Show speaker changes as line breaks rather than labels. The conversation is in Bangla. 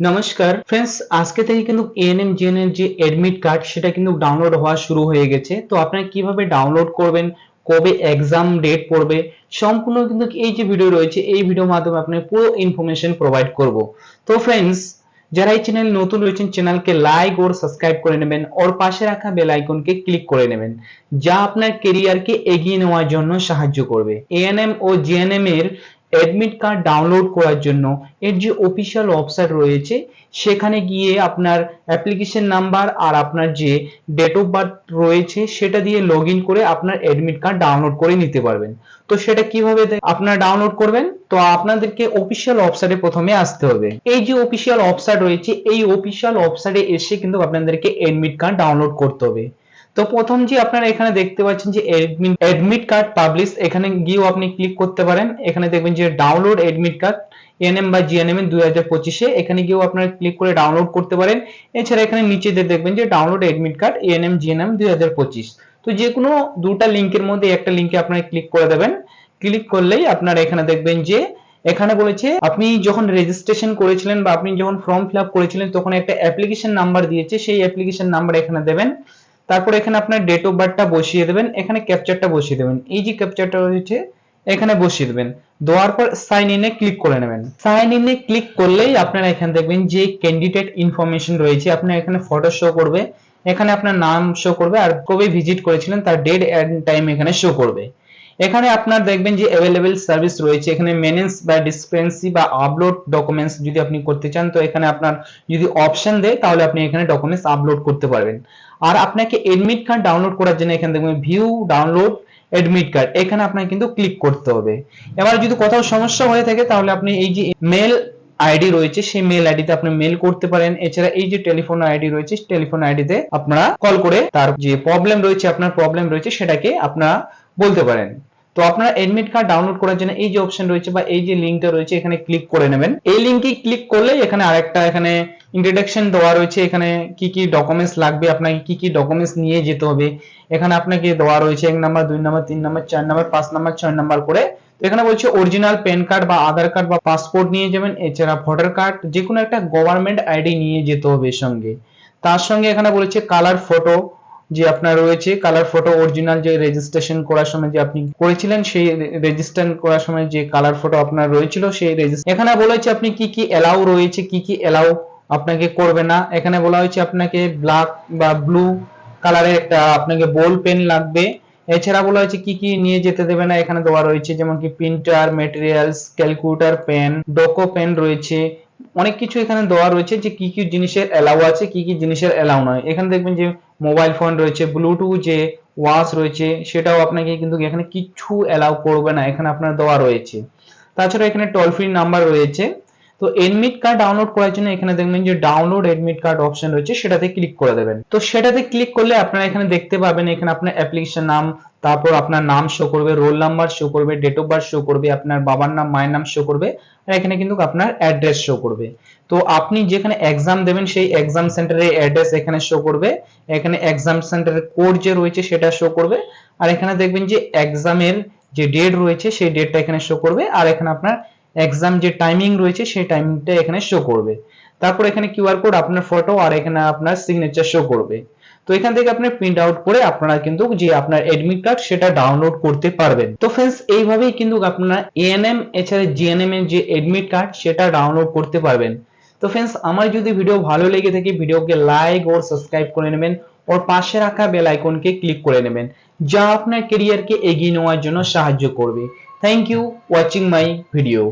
নমস্কার फ्रेंड्स, আজকে থেকে কিন্তু এএনএম জিএনএম যে অ্যাডমিট কার্ড সেটা কিন্তু ডাউনলোড হওয়া শুরু হয়ে গেছে। তো আপনারা কিভাবে ডাউনলোড করবেন, কবে এক্সাম ডেট পড়বে, সম্পূর্ণ কিন্তু এই যে ভিডিও রয়েছে এই ভিডিওর মাধ্যমে আপনাকে পুরো ইনফরমেশন প্রোভাইড করব। তো फ्रेंड्स, যারা এই চ্যানেল নতুন রয়েছেন চ্যানেলকে লাইক और সাবস্ক্রাইব করে নেবেন और পাশে রাখা বেল আইকনকে ক্লিক করে নেবেন, যা আপনার ক্যারিয়ারকে এগিয়ে নেওয়ার জন্য সাহায্য করবে। এএনএম ও জিএনএম এর অ্যাডমিট কার্ড ডাউনলোড করার জন্য এর যে অফিসিয়াল ওয়েবসাইট রয়েছে সেখানে গিয়ে আপনার অ্যাপ্লিকেশন নাম্বার আর আপনার যে ডেট অফ বার্থ রয়েছে সেটা দিয়ে লগইন করে আপনার অ্যাডমিট কার্ড ডাউনলোড করে নিতে পারবেন। তো সেটা কিভাবে আপনারা ডাউনলোড করবেন, তো আপনাদেরকে অফিসিয়াল ওয়েবসাইটে প্রথমে আসতে হবে। এই যে অফিসিয়াল ওয়েবসাইট রয়েছে এই অফিসিয়াল ওয়েবসাইটে এসে কিন্তু আপনাদেরকে অ্যাডমিট কার্ড ডাউনলোড করতে হবে। তো প্রথম যে আপনারা এখানে দেখতে পাচ্ছেন যে অ্যাডমিট কার্ড পাবলিশ, এখানে গিয়েও আপনি ক্লিক করতে পারেন। এখানে দেখবেন যে ডাউনলোড অ্যাডমিট কার্ড এএনএম বা জিএনএম 2025 এখানে গিয়েও আপনারা ক্লিক করে ডাউনলোড করতে পারেন। এছাড়া এখানে নিচে দেখবেন যে download admit card ANM GNM 2025। তো যে কোনো দুটো লিংকের মধ্যে একটা লিংকে আপনারা ক্লিক করে দেবেন। ক্লিক করলেই আপনারা এখানে দেখবেন যে এখানে বলেছে আপনি যখন রেজিস্ট্রেশন করেছিলেন বা আপনি যখন ফর্ম ফিল আপ করেছিলেন তখন একটা অ্যাপ্লিকেশন নাম্বার দিয়েছে, সেই অ্যাপ্লিকেশন নাম্বার এখানে দেবেন। তারপর এখানে আপনার ডেট অফ বার্থটা বসিয়ে দেবেন, এখানে ক্যাপচারটা বসিয়ে দেবেন। এই যে ক্যাপচারটা রয়েছে এখানে বসিয়ে দেবেন, দেওয়ার পর সাইন ইনে ক্লিক করে নেবেন। সাইন ইনে ক্লিক করলেই আপনারা এখানে দেখবেন যে ক্যান্ডিডেট ইনফরমেশন রয়েছে, আপনার এখানে ফটো শো করবে, এখানে আপনার নাম শো করবে আর কবে ভিজিট করেছিলেন তার ডেট এন্ড টাইম এখানে শো করবে। এখানে আপনার দেখবেন যে অ্যাভেলেবেল সার্ভিস রয়েছে, এখানে মেনেন্স বা ডিসপেন্সি বা আপলোড ডকুমেন্টস যদি আপনি করতে চান তো এখানে আপনার যদি অপশন দেয় তাহলে আপনি এখানে ডকুমেন্টস আপলোড করতে পারবেন। আর আপনাকে এডমিট কার্ড ডাউনলোড করার জন্য এখানে দেখবেন ভিউ ডাউনলোড এডমিট কার্ড, এখানে আপনাকে কিন্তু ক্লিক করতে হবে। এবার যদি কোথাও সমস্যা হয়ে থাকে তাহলে আপনি এই যে মেল আইডি রয়েছে সেই মেল আইডিতে আপনি মেল করতে পারেন। এছাড়া এই যে টেলিফোন আইডি রয়েছে টেলিফোন আইডিতে আপনারা কল করে তার যে প্রবলেম রয়েছে আপনার প্রবলেম রয়েছে সেটাকে আপনারা বলতে পারেন। তো আপনারা এডমিট কার্ড ডাউনলোড করার জন্য এই যে অপশন রয়েছে বা এই যে লিংকটা রয়েছে এখানে ক্লিক করে নেবেন। এই লিংকে ক্লিক করলে এখানে আরেকটা এখানে ইন্ট্রোডাকশন দেওয়া রয়েছে, এখানে কি কি ডকুমেন্টস লাগবে, আপনাকে কি কি ডকুমেন্টস নিয়ে যেতে হবে এখানে আপনাকে দেওয়া রয়েছে 1 number 2 number 3 number 4 number 5 number 6 number করে। তো এখানে বলছে অরিজিনাল প্যান কার্ড বা আধার কার্ড বা পাসপোর্ট নিয়ে যাবেন, এছাড়া ভোটার কার্ড যে কোনো একটা গভর্নমেন্ট আইডি নিয়ে যেতে হবে সঙ্গে। তার সঙ্গে এখানে বলেছে কালার ফটো যে আপনার রয়েছে, কালার ফটো অরিজিনাল যে রেজিস্ট্রেশন করার সময় যে আপনি করেছিলেন সেই রেজিস্ট্রেশন করার সময় যে কালার ফটো আপনার রয়েছিল সেই এখানে বলেছে আপনি কি কি এলাও রয়েছে কি কি এলাও আপনাকে করবে না। এখানে বলা হয়েছে আপনাকে ব্ল্যাক বা ব্লু কালারের একটা আপনাকে বল পেন লাগবে। এছাড়া বলা হয়েছে কি কি নিয়ে যেতে দেবে না, এখানে দেওয়া রয়েছে যেমন কি প্রিন্টার ম্যাটেরিয়ালস ক্যালকুলেটর পেন ডোকো পেন রয়েছে, অনেক কিছু এখানে দেওয়া রয়েছে যে কি কি জিনিসের এলাও আছে কি কি জিনিসের এলাও নয়। এখানে দেখবেন যে মোবাইল ফোন রয়েছে, ব্লুটুথ যে ওয়াচ রয়েছে সেটাও আপনাকে কিন্তু এখানে কিছু এলাও করবে না, এখানে আপনার দেওয়া রয়েছে। তাছাড়া এখানে টোল ফ্রি নাম্বার রয়েছে। তো এডমিট কার্ড ডাউনলোড করার জন্য এখানে দেখবেন যে ডাউনলোড এডমিট কার্ড অপশন রয়েছে, সেটাতে ক্লিক করে দেবেন। তো সেটাতে ক্লিক করলে আপনারা এখানে দেখতে পাবেন এখানে আপনার অ্যাপ্লিকেশন নাম, তারপর আপনার নাম শো করবে, রোল নাম্বার শো করবে, ডেট অফ বার্থ শো করবে, আপনার বাবার নাম মায়ের নাম শো করবে, আর এখানে কিন্তু আপনার অ্যাড্রেস শো করবে। তো আপনি যেখানে এক্সাম দেবেন সেই এক্সাম সেন্টারের অ্যাড্রেস এখানে শো করবে, এখানে এক্সাম সেন্টারের কোড যে রয়েছে সেটা শো করবে, আর এখানে দেখবেন যে এক্সামের যে ডেট রয়েছে সেই ডেটটা এখানে শো করবে, আর এখানে আপনার এক্সাম যে টাইমিং রয়েছে সেই টাইমিংটা এখানে শো করবে। তারপর এখানে কিউআর কোড, আপনার ফটো আর এখানে আপনার সিগনেচার শো করবে। তো এখান থেকে আপনি প্রিন্ট আউট করে আপনারা কিন্তু যে আপনার এডমিট কার্ড সেটা ডাউনলোড করতে পারবেন। তো फ्रेंड्स, এইভাবেই কিন্তু আপনারা এএনএম এছাড়া জিএনএম এর যে এডমিট কার্ড সেটা ডাউনলোড করতে পারবেন। তো फ्रेंड्स, আমার যদি ভিডিও ভালো লেগে থাকে ভিডিওকে লাইক ও সাবস্ক্রাইব করে নেবেন और পাশে রাখা বেল আইকনকে ক্লিক করে নেবেন, যা আপনার ক্যারিয়ারকে এগিয়ে নেওয়ার জন্য সাহায্য করবে। Thank you watching my video.